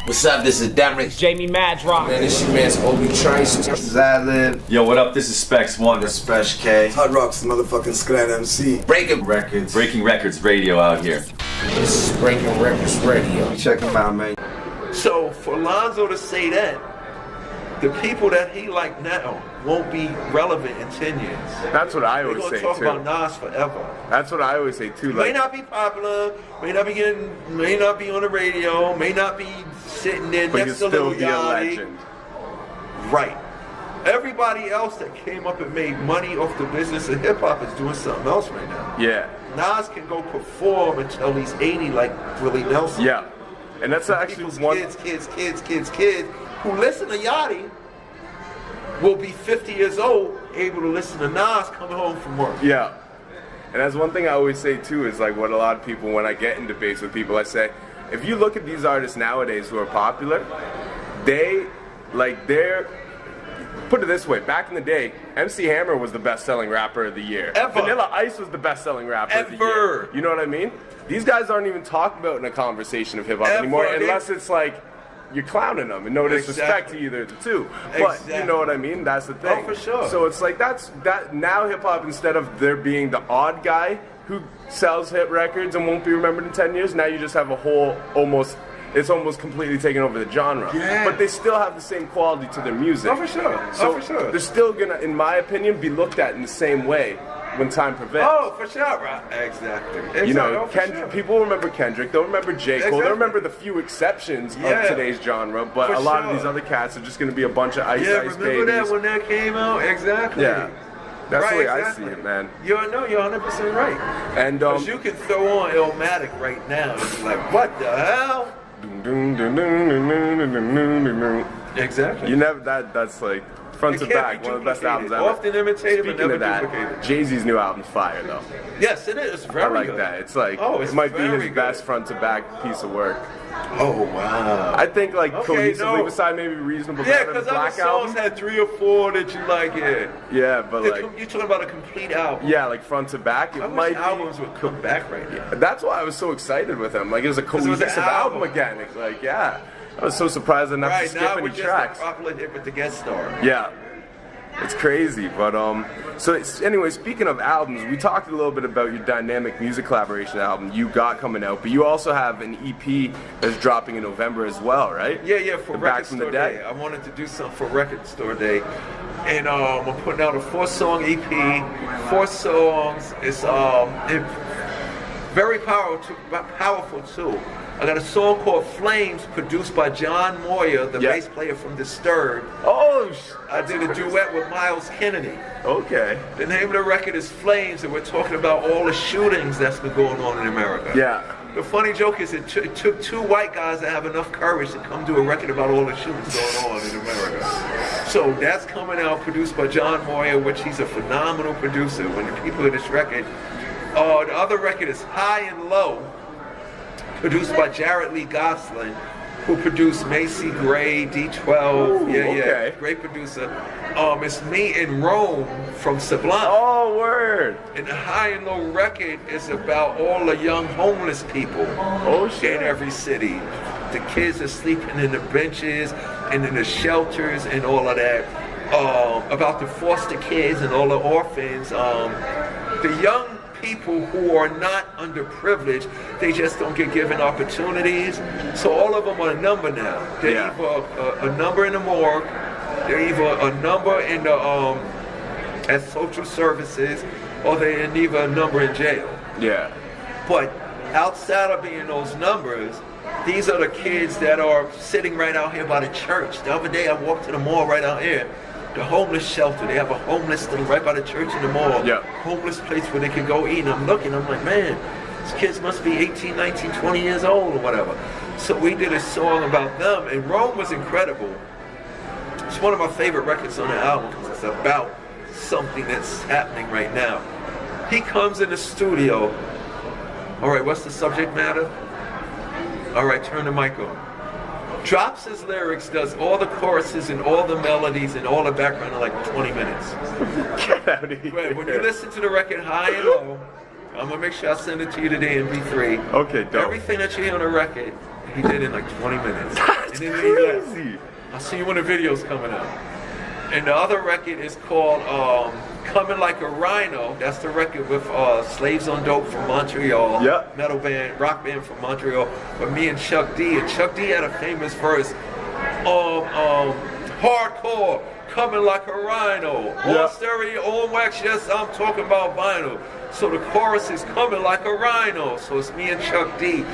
What's up? This is Derek. Jamie Madrock. Man, this your man's Obi Trice. This is Ad-Lib. Yo, what up? This is Spesh One. This is Spesh K. Hot Rock's motherfucking Skot MC. Breaking Records. Breaking Records Radio out here. This is Breaking Records Radio. Check him out, man. So for Lonzo to say that, the people that he like now won't be relevant in 10 years. That's what I always say too. They're gonna talk about Nas forever. That's what I always say too. May not be popular, may not be on the radio, may not be sitting there but next to still Lil be a Yachty. legend. Right. Everybody else that came up and made money off the business of hip hop is doing something else right now. Yeah. Nas can go perform until he's 80 like Willie Nelson. Yeah. And that's actually one. Kids who listen to Yachty will be 50 years old, able to listen to Nas coming home from work. Yeah. And that's one thing I always say too, is like what a lot of people, when I get in debates with people, I say, if you look at these artists nowadays who are popular, they're, put it this way, back in the day, MC Hammer was the best-selling rapper of the year. Ever. Vanilla Ice was the best-selling rapper of the year. You know what I mean? These guys aren't even talked about in a conversation of hip-hop anymore, unless it's like, you're clowning them, and no disrespect to either of the two. But you know what I mean? That's the thing. Oh, for sure. So it's like that now hip hop, instead of there being the odd guy who sells hit records and won't be remembered in 10 years, now you just have a whole it's almost completely taken over the genre. Yeah. But they still have the same quality to their music. Oh, for sure. So for sure. they're still gonna, in my opinion, be looked at in the same way when time prevails. Oh, for sure, right? Exactly. You know, Sure. people remember Kendrick, they'll remember J. Cole, Exactly. they'll remember the few exceptions of today's genre, but For a lot of sure. these other cats are just going to be a bunch of Ice Ice remember babies. that when that came out? Exactly. Yeah. That's the way exactly. I see it, man. You're 100% right. And Because you can throw on Illmatic right now and be like, what the hell? Exactly. You never, that's like front to back, one of the best albums ever. Often imitated, but Speaking never of that, duplicated. Jay-Z's new album's fire though. Yes, it is. Very I like good. that. It's like, it's it might be very his good. best front to back piece of work. Oh, wow. I think like Okay, cohesively, no. beside maybe Reasonable Yeah, Doubt and because the other Black songs album. had 3 or 4 that you like, Yeah, but like, you're talking about a complete album. yeah, like front to back, I it wish might albums be. would come back right now. That's why I was so excited with him. Like it was a it was an cohesive album album. again. It's like, yeah, I was so surprised I didn't have to Right, skip now any we're just tracks. a popular hit with the guest star. Yeah, it's crazy. But anyway, speaking of albums, we talked a little bit about your dynamic music collaboration album you got coming out, but you also have an EP that's dropping in November as well, right? Yeah, for The Record Back from the Store Dead. Day. I wanted to do something for Record Store Day. And I'm putting out a 4-song EP, 4 songs. It's very powerful too. I got a song called Flames, produced by John Moyer, the bass player from Disturbed. Oh, I did a duet with Miles Kennedy. okay. The name of the record is Flames, and we're talking about all the shootings that's been going on in America. Yeah. The funny joke is it took 2 white guys to have enough courage to come do a record about all the shootings going on in America. So that's coming out, produced by John Moyer, which he's a phenomenal producer. When the people of this record, the other record is High and Low, produced by Jared Lee Gosselin, who produced Macy Gray, D12. Ooh, yeah, okay. Great producer. It's me in Rome from Sublime. Oh, word. And the High and Low record is about all the young homeless people in every city. The kids are sleeping in the benches and in the shelters and all of that. About the foster kids and all the orphans. The young people who are not underprivileged, they just don't get given opportunities. So all of them are a number now. They're either a number in the morgue, they're either a number in the at social services, or they're either a number in jail. Yeah. But outside of being those numbers, these are the kids that are sitting right out here by the church. The other day I walked to the mall right out here. The homeless shelter, they have a homeless thing right by the church in the mall. Yeah. Homeless place where they can go eat. And I'm looking, I'm like, man, these kids must be 18, 19, 20 years old or whatever. So we did a song about them, and Rome was incredible. It's one of my favorite records on the album because it's about something that's happening right now. He comes in the studio. All right, what's the subject matter? All right, turn the mic on. Drops his lyrics, does all the choruses and all the melodies and all the background in like 20 minutes. Get out of here. When you listen to the record High and Low, I'm gonna make sure I send it to you today in V3. Okay, dope. Everything that you hear on the record, he did in like 20 minutes. And then he left. Crazy. I'll see you when the video's coming out. And the other record is called Coming Like a Rhino. That's the record with Slaves on Dope from Montreal. Yep. Metal band, rock band from Montreal. But me and Chuck D. And Chuck D had a famous verse. Hardcore, coming like a rhino. On stereo, on wax, yes, I'm talking about vinyl. So the chorus is coming like a rhino. So it's me and Chuck D.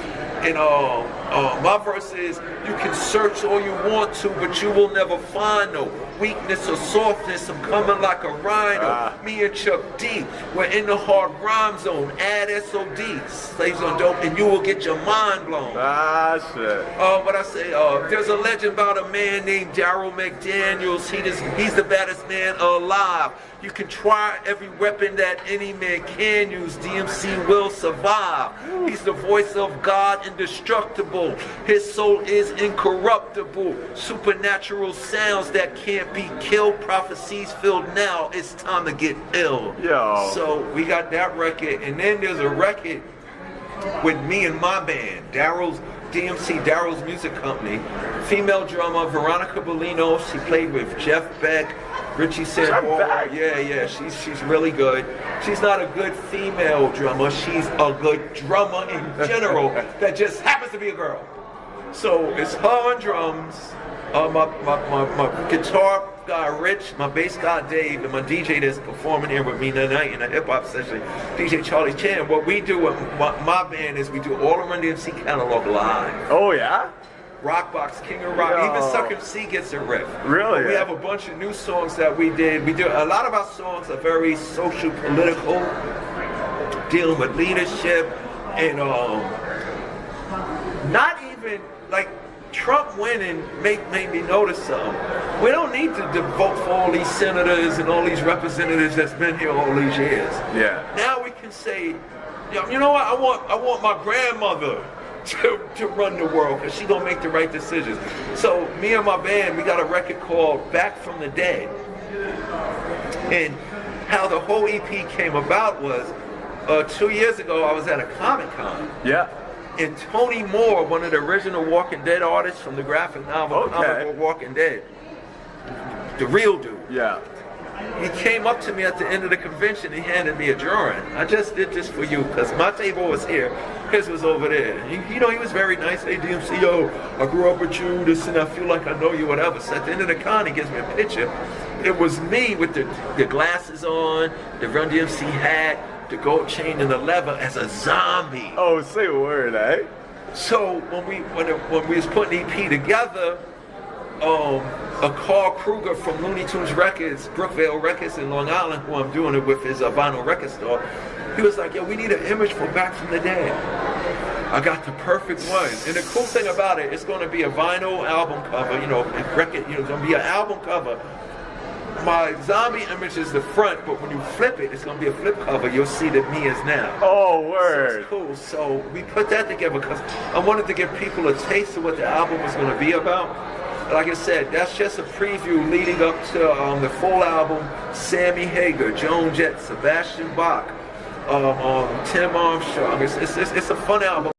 And my verse is, you can search all you want to, but you will never find no weakness or softness. I'm coming like a rhino. Me and Chuck D, we're in the hard rhyme zone. Add SOD, Slaves on Dope, and you will get your mind blown. Shit. What I say, there's a legend about a man named Daryl McDaniels. He's the baddest man alive. You can try every weapon that any man can use. DMC will survive. He's the voice of God, indestructible. His soul is incorruptible. Supernatural sounds that can't be killed. Prophecies filled now. It's time to get ill. Yo. So we got that record. And then there's a record with me and my band, DMC, Daryl's Music Company. Female drummer, Veronica Bellino. She played with Jeff Beck, Richie Sambora. Yeah, she's really good. She's not a good female drummer. She's a good drummer in general that just happens to be a girl. So it's her on drums, my guitar guy Rich, my bass guy Dave, and my DJ that's performing here with me tonight in a hip hop session, DJ Charlie Chan. What we do with my band is we do all the Run DMC catalog live. Oh yeah? Rockbox, King of Rock, even Suck MC gets a riff. Really? We have a bunch of new songs that we did. We do a lot of our songs are very social, political, dealing with leadership, and not even like Trump winning made me notice something. We don't need to vote for all these senators and all these representatives that's been here all these years. Yeah. Now we can say, you know what? I want my grandmother to run the world because she's gonna make the right decisions. So me and my band, we got a record called Back from the Dead. And how the whole EP came about was 2 years ago I was at a Comic-Con. Yeah. And Tony Moore, one of the original Walking Dead artists from the graphic novel Walking Dead, the real dude. Yeah. He came up to me at the end of the convention. He handed me a drawing. I just did this for you because my table was here. His was over there. He was very nice. Hey, DMC, yo, I grew up with you. This and I feel like I know you, whatever. So at the end of the con, he gives me a picture. It was me with the glasses on, the Run DMC hat, the gold chain, and the leather as a zombie. Oh, say a word, eh? So when we was putting EP together, a Carl Kruger from Looney Tunes Records, Brookvale Records in Long Island, who I'm doing it with, his vinyl record store, he was like, yo, we need an image for Back from the Dead. I got the perfect one. And the cool thing about it, it's going to be a vinyl album cover, it's going to be an album cover. My zombie image is the front, but when you flip it, it's going to be a flip cover. You'll see that me is now. Oh, word. So it's cool. So we put that together because I wanted to give people a taste of what the album was going to be about. Like I said, that's just a preview leading up to the full album. Sammy Hagar, Joan Jett, Sebastian Bach, Tim Armstrong. It's a fun album.